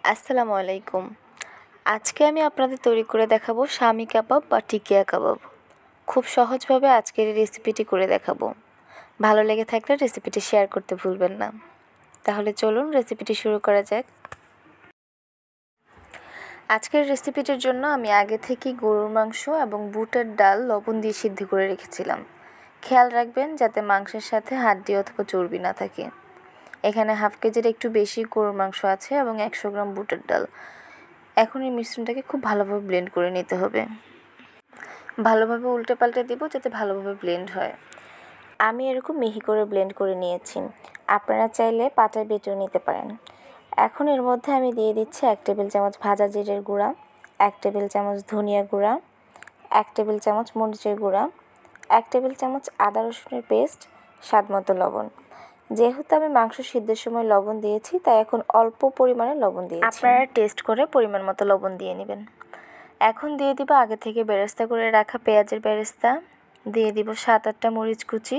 আসসালামু আলাইকুম। আজকে আমি আপনাদের তৈরি করে দেখাবো শামি কাবাব বা টিকিয়া কাবাব। খুব সহজভাবে আজকের এই রেসিপিটি করে দেখাবো। ভালো লেগে থাকলে রেসিপিটি শেয়ার করতে ভুলবেন না। তাহলে চলুন রেসিপিটি শুরু করা যাক। আজকের রেসিপিটির জন্য আমি আগে থেকেই গরুর মাংস এবং বুটের ডাল লবণ দিয়ে সিদ্ধ করে রেখেছিলাম। খেয়াল রাখবেন যাতে মাংসের সাথে হাড্ডি অথবা চর্বি না থাকে। এখানে হাফ কেজির একটু বেশি গরুর মাংস আছে এবং 100 গ্রাম বুটের ডাল। এখন এই মিশ্রণটাকে খুব ভালোভাবে ব্লেন্ড করে নিতে হবে। ভালোভাবে উল্টে পাল্টে দিব যাতে ভালোভাবে ব্লেন্ড হয়। আমি এরকম মিহি করে ব্লেন্ড করে নিয়েছি। আপনারা চাইলে পাটায় বেটেও নিতে পারেন। এখন এর মধ্যে আমি দিয়ে দিচ্ছি 1 টেবিল চামচ ভাজা জিরের গুঁড়া, 1 টেবিল চামচ ধনিয়া গুঁড়া, 1 টেবিল চামচ মরিচের গুঁড়া, 1 টেবিল চামচ আদা রসুনের পেস্ট, স্বাদমতো লবণ। যেহেতু আমি মাংস সিদ্ধের সময় লবণ দিয়েছি তাই এখন অল্প পরিমাণে লবণ দিয়েছি। আপনারা টেস্ট করে পরিমাণ মতো লবণ দিয়ে নেবেন। এখন দিয়ে দিব আগে থেকে বেরেস্তা করে রাখা পেঁয়াজের বেরেস্তা, দিয়ে দিব 7-8টা মরিচ কুচি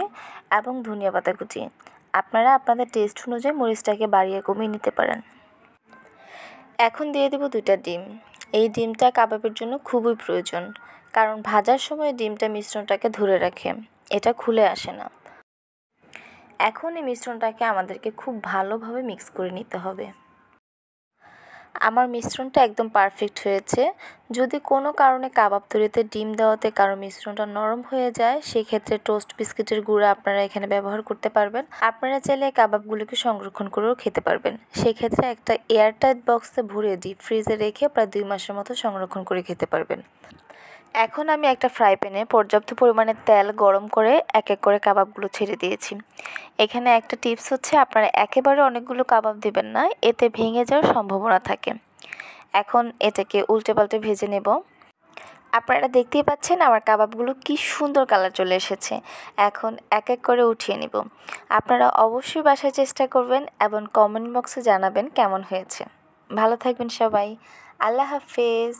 এবং ধনিয়া পাতা কুচি। আপনারা আপনাদের টেস্ট অনুযায়ী মরিচটাকে বাড়িয়ে কমিয়ে নিতে পারেন। এখন দিয়ে দিব 2টা ডিম। এই ডিমটা কাবাবের জন্য খুবই প্রয়োজন, কারণ ভাজার সময় ডিমটা মিশ্রণটাকে ধরে রাখে, এটা খুলে আসে না। এখন এই মিশ্রণটাকে আমাদেরকে খুব ভালোভাবে মিক্স করে নিতে হবে। আমার মিশ্রণটা একদম পারফেক্ট হয়েছে। যদি কোনো কারণে কাবাব তৈরিতে ডিম দেওয়াতে কারো মিশ্রণটা নরম হয়ে যায়, সেক্ষেত্রে টোস্ট বিস্কিটের গুঁড়া আপনারা এখানে ব্যবহার করতে পারবেন। আপনারা চাইলে কাবাবগুলোকে সংরক্ষণ করেও খেতে পারবেন। সেক্ষেত্রে একটা এয়ারটাইট বক্সে ভরে ডিপ ফ্রিজে রেখে প্রায় 2 মাসের মতো সংরক্ষণ করে খেতে পারবেন। এখন আমি একটা ফ্রাই প্যানে পর্যাপ্ত পরিমাণে তেল গরম করে এক এক করে কাবাবগুলো ছেড়ে দিয়েছি। এখানে একটা টিপস হচ্ছে, আপনারা একেবারে অনেকগুলো কাবাব দেবেন না, এতে ভেঙে যাওয়ার সম্ভাবনা থাকে। এখন এটাকে উল্টে পাল্টে ভেজে নেব। আপনারা দেখতেই পাচ্ছেন আমার কাবাবগুলো কি সুন্দর কালার চলে এসেছে। এখন এক এক করে উঠিয়ে নিব। আপনারা অবশ্যই বাসায় চেষ্টা করবেন এবং কমেন্ট বক্সে জানাবেন কেমন হয়েছে। ভালো থাকবেন সবাই। আল্লাহ হাফেজ।